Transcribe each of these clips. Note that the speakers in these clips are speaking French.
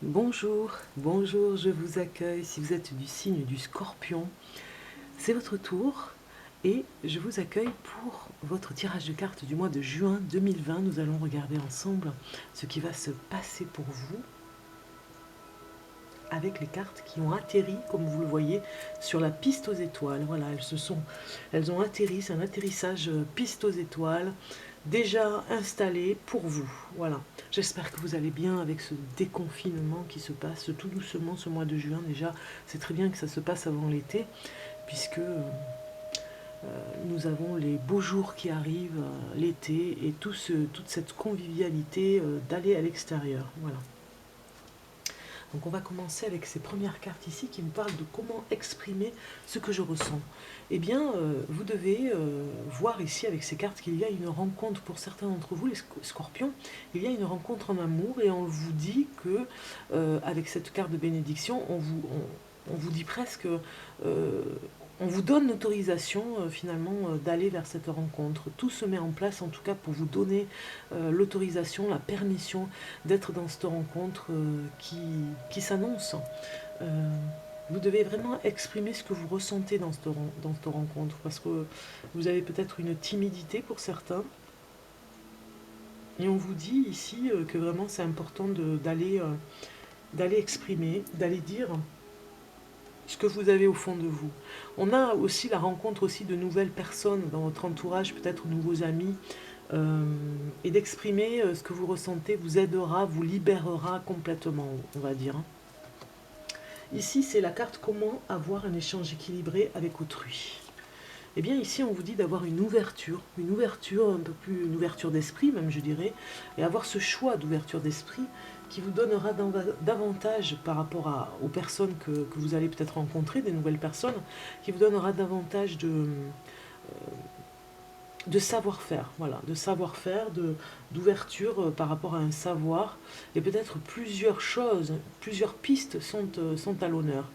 Bonjour, bonjour, je vous accueille. Si vous êtes du signe du Scorpion, c'est votre tour et je vous accueille pour votre tirage de cartes du mois de juin 2020. Nous allons regarder ensemble ce qui va se passer pour vous avec les cartes qui ont atterri, comme vous le voyez, sur la piste aux étoiles. Voilà, elles ont atterri, c'est un atterrissage piste aux étoiles déjà installé pour vous. Voilà. J'espère que vous allez bien avec ce déconfinement qui se passe tout doucement ce mois de juin. Déjà, c'est très bien que ça se passe avant l'été, puisque nous avons les beaux jours qui arrivent, l'été, et toute cette convivialité d'aller à l'extérieur. Voilà. Donc on va commencer avec ces premières cartes ici qui me parlent de comment exprimer ce que je ressens. Eh bien, vous devez voir ici avec ces cartes qu'il y a une rencontre pour certains d'entre vous, les scorpions, il y a une rencontre en amour et on vous dit que, avec cette carte de bénédiction, on vous dit presque, on vous donne l'autorisation finalement d'aller vers cette rencontre. Tout se met en place en tout cas pour vous donner l'autorisation, la permission d'être dans cette rencontre qui s'annonce. Euh, vous devez vraiment exprimer ce que vous ressentez dans cette rencontre parce que vous avez peut-être une timidité pour certains. Et on vous dit ici que vraiment c'est important d'aller exprimer, d'aller dire ce que vous avez au fond de vous. On a aussi la rencontre aussi de nouvelles personnes dans votre entourage, peut-être nouveaux amis, et d'exprimer ce que vous ressentez vous aidera, vous libérera complètement, on va dire. Ici, c'est la carte comment avoir un échange équilibré avec autrui. Eh bien, ici, on vous dit d'avoir une ouverture un peu plus, une ouverture d'esprit, même je dirais, et avoir ce choix d'ouverture d'esprit qui vous donnera davantage par rapport aux personnes que vous allez peut-être rencontrer, des nouvelles personnes, qui vous donnera davantage de savoir-faire, voilà, de savoir-faire, d'ouverture par rapport à un savoir, et peut-être plusieurs choses, plusieurs pistes sont à l'honneur.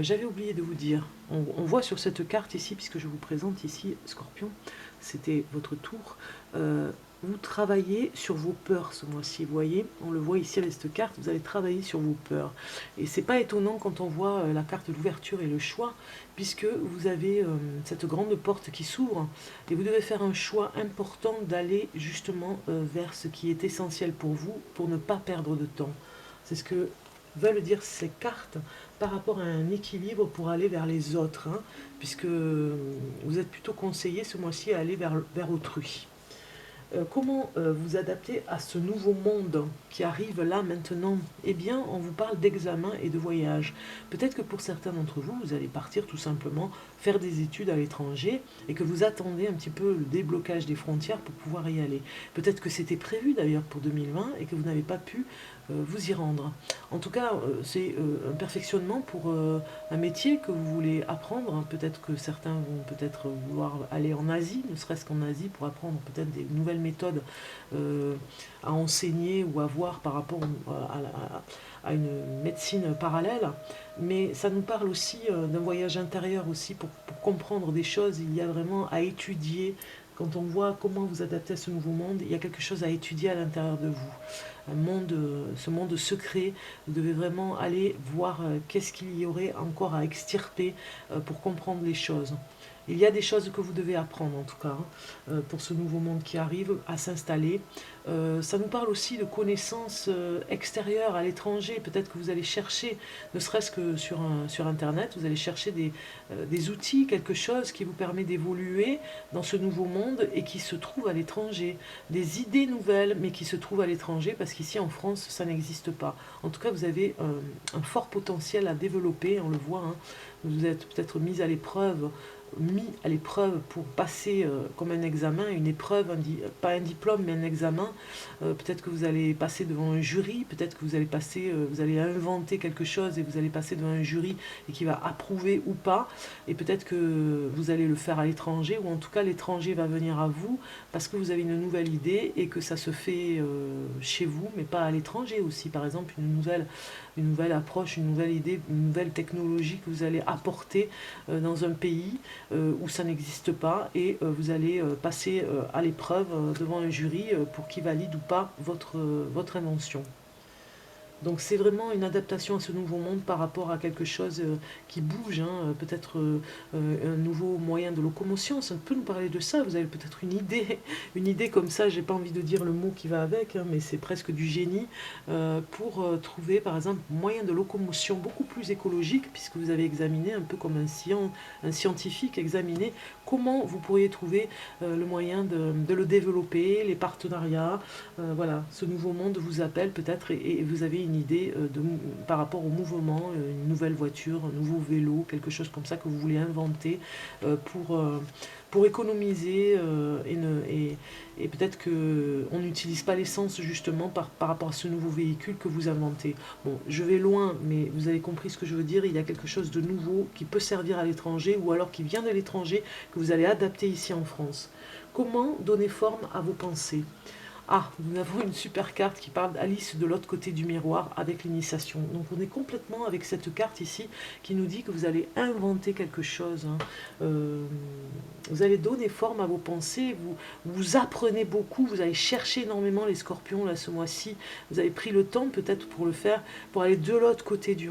J'avais oublié de vous dire, on voit sur cette carte ici, puisque je vous présente ici Scorpion, c'était votre tour, vous travaillez sur vos peurs ce mois-ci, vous voyez, on le voit ici avec cette carte, vous allez travailler sur vos peurs. Et c'est pas étonnant quand on voit la carte de l'ouverture et le choix, puisque vous avez cette grande porte qui s'ouvre, et vous devez faire un choix important d'aller justement vers ce qui est essentiel pour vous, pour ne pas perdre de temps. C'est ce que veulent dire ces cartes par rapport à un équilibre pour aller vers les autres, hein, puisque vous êtes plutôt conseillé ce mois-ci à aller vers autrui. Comment vous adapter à ce nouveau monde qui arrive là maintenant? Eh bien, on vous parle d'examen et de voyage. Peut-être que pour certains d'entre vous, vous allez partir tout simplement faire des études à l'étranger et que vous attendez un petit peu le déblocage des frontières pour pouvoir y aller. Peut-être que c'était prévu d'ailleurs pour 2020 et que vous n'avez pas pu vous y rendre. En tout cas, c'est un perfectionnement pour un métier que vous voulez apprendre. Peut-être que certains vont peut-être vouloir aller en Asie, ne serait-ce qu'en Asie, pour apprendre peut-être des nouvelles méthodes à enseigner ou à voir par rapport à une médecine parallèle. Mais ça nous parle aussi d'un voyage intérieur aussi pour comprendre des choses. Il y a vraiment à étudier. Quand on voit comment vous adaptez à ce nouveau monde, il y a quelque chose à étudier à l'intérieur de vous. Ce monde secret, vous devez vraiment aller voir qu'est-ce qu'il y aurait encore à extirper pour comprendre les choses. Il y a des choses que vous devez apprendre en tout cas, hein, pour ce nouveau monde qui arrive à s'installer. Ça nous parle aussi de connaissances extérieures à l'étranger. Peut-être que vous allez chercher, ne serait-ce que sur Internet, vous allez chercher des outils, quelque chose qui vous permet d'évoluer dans ce nouveau monde et qui se trouve à l'étranger. Des idées nouvelles, mais qui se trouvent à l'étranger, parce qu'ici en France, ça n'existe pas. En tout cas, vous avez un fort potentiel à développer, on le voit. Hein. Vous êtes peut-être mis à l'épreuve pour passer comme un examen, une épreuve, pas un diplôme mais un examen. Peut-être que vous allez passer devant un jury, peut-être que vous allez inventer quelque chose et vous allez passer devant un jury et qui va approuver ou pas. Et peut-être que vous allez le faire à l'étranger ou en tout cas l'étranger va venir à vous parce que vous avez une nouvelle idée et que ça se fait chez vous mais pas à l'étranger aussi. Par exemple une nouvelle approche, une nouvelle idée, une nouvelle technologie que vous allez apporter dans un pays où ça n'existe pas et vous allez passer à l'épreuve devant un jury pour qu'il valide ou pas votre invention. Donc c'est vraiment une adaptation à ce nouveau monde par rapport à quelque chose qui bouge, hein, peut-être un nouveau moyen de locomotion. Ça peut nous parler de ça. Vous avez peut-être une idée comme ça. J'ai pas envie de dire le mot qui va avec, hein, mais c'est presque du génie pour trouver, par exemple, moyen de locomotion beaucoup plus écologique, puisque vous avez examiné un peu comme un scientifique, examiné comment vous pourriez trouver le moyen de le développer, les partenariats. Voilà, ce nouveau monde vous appelle peut-être et vous avez une idée par rapport au mouvement, une nouvelle voiture, un nouveau vélo, quelque chose comme ça que vous voulez inventer pour économiser et peut-être qu'on n'utilise pas l'essence justement par rapport à ce nouveau véhicule que vous inventez. Bon, je vais loin, mais vous avez compris ce que je veux dire. Il y a quelque chose de nouveau qui peut servir à l'étranger ou alors qui vient de l'étranger que vous allez adapter ici en France. Comment donner forme à vos pensées? Ah, nous avons une super carte qui parle d'Alice de l'autre côté du miroir avec l'initiation. Donc on est complètement avec cette carte ici qui nous dit que vous allez inventer quelque chose. Hein. Vous allez donner forme à vos pensées, vous apprenez beaucoup, vous allez chercher énormément les scorpions là ce mois-ci. Vous avez pris le temps peut-être pour le faire, pour aller de l'autre côté du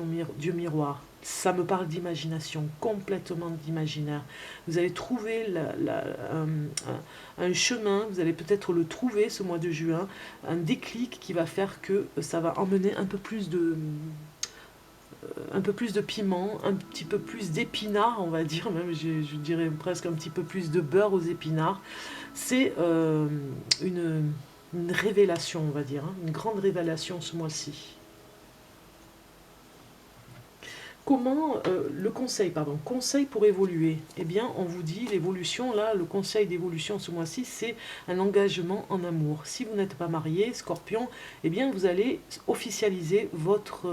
miroir. Ça me parle d'imagination, complètement d'imaginaire. Vous allez trouver un chemin, vous allez peut-être le trouver ce mois de juin, un déclic qui va faire que ça va emmener un peu plus de piment, un petit peu plus d'épinards, on va dire, même je dirais presque un petit peu plus de beurre aux épinards. C'est une révélation, on va dire, hein, une grande révélation ce mois-ci. Comment le conseil pour évoluer? Eh bien, on vous dit l'évolution, là, le conseil d'évolution ce mois-ci, c'est un engagement en amour. Si vous n'êtes pas marié, Scorpion, eh bien, vous allez officialiser votre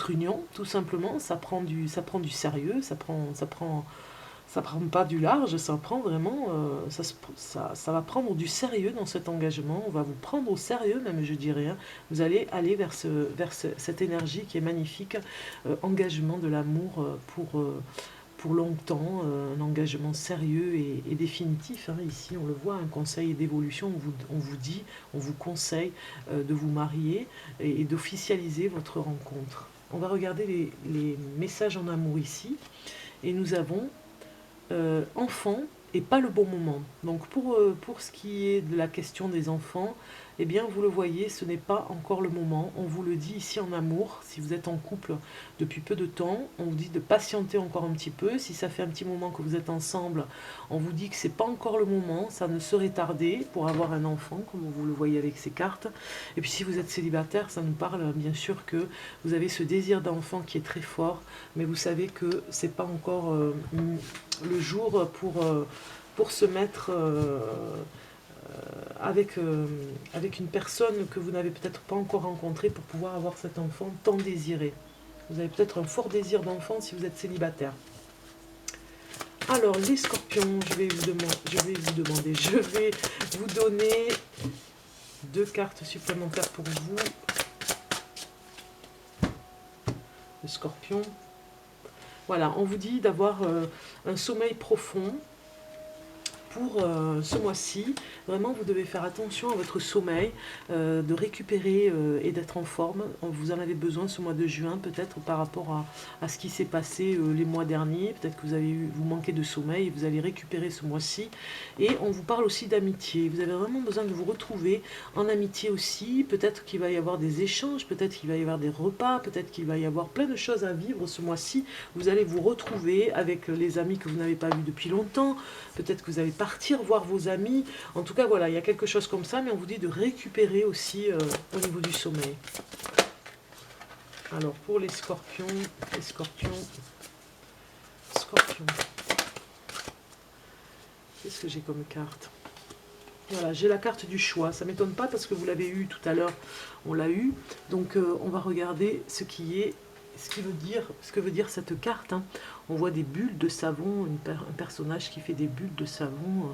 union, tout simplement. Ça prend du sérieux, ça prend pas du large, ça prend vraiment, ça va prendre du sérieux dans cet engagement. On va vous prendre au sérieux, même je dirais. Hein. Vous allez aller vers cette énergie qui est magnifique, engagement de l'amour pour longtemps, un engagement sérieux et définitif. Hein. Ici, on le voit, un conseil d'évolution, on vous dit, on vous conseille de vous marier et d'officialiser votre rencontre. On va regarder les messages en amour ici, et nous avons enfant et pas le bon moment. Donc pour ce qui est de la question des enfants, eh bien vous le voyez, ce n'est pas encore le moment. On vous le dit ici en amour, si vous êtes en couple depuis peu de temps, on vous dit de patienter encore un petit peu. Si ça fait un petit moment que vous êtes ensemble, on vous dit que c'est pas encore le moment, ça ne serait tardé pour avoir un enfant, comme vous le voyez avec ces cartes. Et puis si vous êtes célibataire, ça nous parle bien sûr que vous avez ce désir d'enfant qui est très fort, mais vous savez que c'est pas encore le jour pour se mettre avec une personne que vous n'avez peut-être pas encore rencontrée pour pouvoir avoir cet enfant tant désiré. Vous avez peut-être un fort désir d'enfant si vous êtes célibataire. Alors, les scorpions, je vais vous donner 2 cartes supplémentaires pour vous. Le scorpion. Voilà, on vous dit d'avoir un sommeil profond. Pour ce mois-ci, vraiment vous devez faire attention à votre sommeil, de récupérer et d'être en forme. Vous en avez besoin ce mois de juin, peut-être par rapport à ce qui s'est passé les mois derniers. Peut-être que vous manquez de sommeil et vous allez récupérer ce mois-ci. Et on vous parle aussi d'amitié. Vous avez vraiment besoin de vous retrouver en amitié aussi. Peut-être qu'il va y avoir des échanges, peut-être qu'il va y avoir des repas, peut-être qu'il va y avoir plein de choses à vivre ce mois-ci. Vous allez vous retrouver avec les amis que vous n'avez pas vus depuis longtemps. Peut-être que vous allez partir voir vos amis. En tout cas, voilà, il y a quelque chose comme ça, mais on vous dit de récupérer aussi au niveau du sommeil. Alors, pour les scorpions, qu'est-ce que j'ai comme carte? Voilà, j'ai la carte du choix. Ça ne m'étonne pas parce que vous l'avez eu tout à l'heure, on l'a eu. Donc, on va regarder ce que veut dire cette carte. Hein. On voit des bulles de savon, un personnage qui fait des bulles de savon,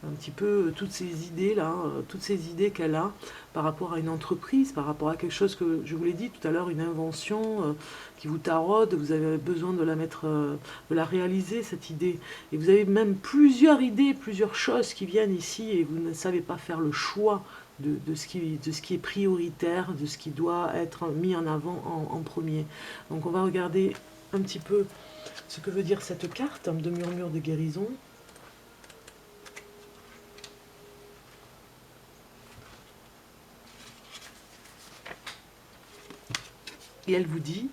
un petit peu toutes ces idées là, toutes ces idées qu'elle a par rapport à une entreprise, par rapport à quelque chose que je vous l'ai dit tout à l'heure, une invention qui vous taraude, vous avez besoin de de la réaliser cette idée. Et vous avez même plusieurs idées, plusieurs choses qui viennent ici et vous ne savez pas faire le choix de ce qui est prioritaire, de ce qui doit être mis en avant en premier. Donc on va regarder un petit peu ce que veut dire cette carte de murmure de guérison. Et elle vous dit,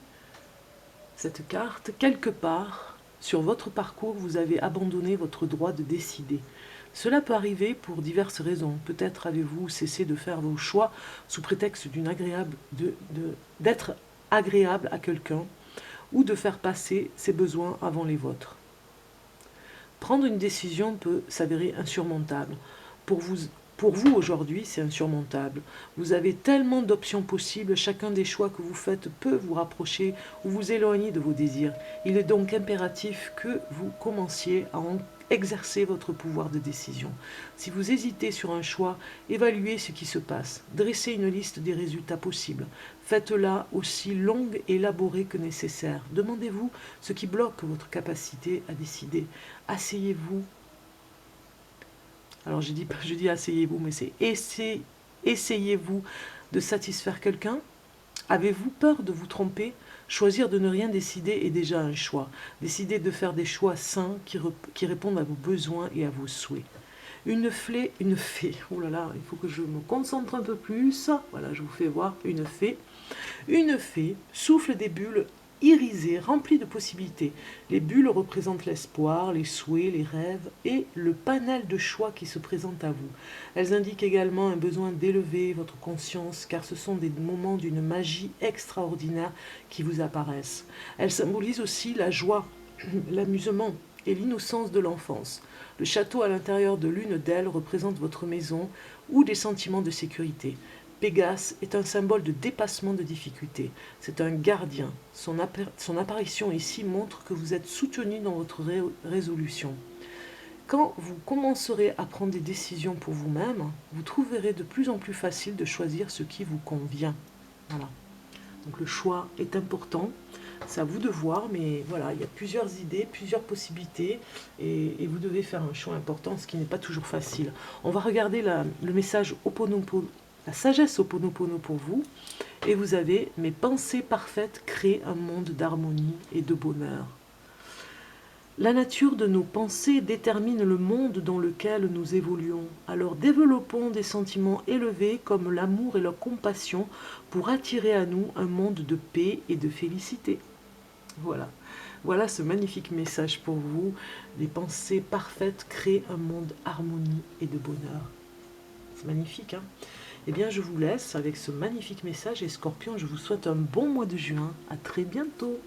cette carte, quelque part sur votre parcours, vous avez abandonné votre droit de décider. Cela peut arriver pour diverses raisons. Peut-être avez-vous cessé de faire vos choix sous prétexte d'être agréable à quelqu'un ou de faire passer ses besoins avant les vôtres. Prendre une décision peut s'avérer insurmontable. Pour vous aujourd'hui, c'est insurmontable. Vous avez tellement d'options possibles, chacun des choix que vous faites peut vous rapprocher ou vous éloigner de vos désirs. Il est donc impératif que vous commenciez à exercer votre pouvoir de décision. Si vous hésitez sur un choix, évaluez ce qui se passe. Dressez une liste des résultats possibles. Faites-la aussi longue et élaborée que nécessaire. Demandez-vous ce qui bloque votre capacité à décider. Asseyez-vous. Alors je dis asseyez-vous, mais c'est essayez-vous de satisfaire quelqu'un? Avez-vous peur de vous tromper? Choisir de ne rien décider est déjà un choix. Décidez de faire des choix sains qui répondent à vos besoins et à vos souhaits. Une fée, oh là là, il faut que je me concentre un peu plus. Voilà, je vous fais voir une fée. Une fée souffle des bulles irisées, remplies de possibilités. Les bulles représentent l'espoir, les souhaits, les rêves et le panel de choix qui se présente à vous. Elles indiquent également un besoin d'élever votre conscience, car ce sont des moments d'une magie extraordinaire qui vous apparaissent. Elles symbolisent aussi la joie, l'amusement et l'innocence de l'enfance. Le château à l'intérieur de l'une d'elles représente votre maison ou des sentiments de sécurité. Pégase est un symbole de dépassement de difficultés. C'est un gardien. Son apparition ici montre que vous êtes soutenu dans votre résolution. Quand vous commencerez à prendre des décisions pour vous-même, vous trouverez de plus en plus facile de choisir ce qui vous convient. Voilà. Donc le choix est important. C'est à vous de voir, mais voilà, il y a plusieurs idées, plusieurs possibilités, et vous devez faire un choix important, ce qui n'est pas toujours facile. On va regarder le message Ho'oponopono, la sagesse Ho'oponopono pour vous, et vous avez « Mes pensées parfaites créent un monde d'harmonie et de bonheur ». La nature de nos pensées détermine le monde dans lequel nous évoluons. Alors développons des sentiments élevés comme l'amour et la compassion pour attirer à nous un monde de paix et de félicité. Voilà. Voilà ce magnifique message pour vous. Les pensées parfaites créent un monde d'harmonie et de bonheur. C'est magnifique, hein? Eh bien, je vous laisse avec ce magnifique message et Scorpion, je vous souhaite un bon mois de juin. À très bientôt.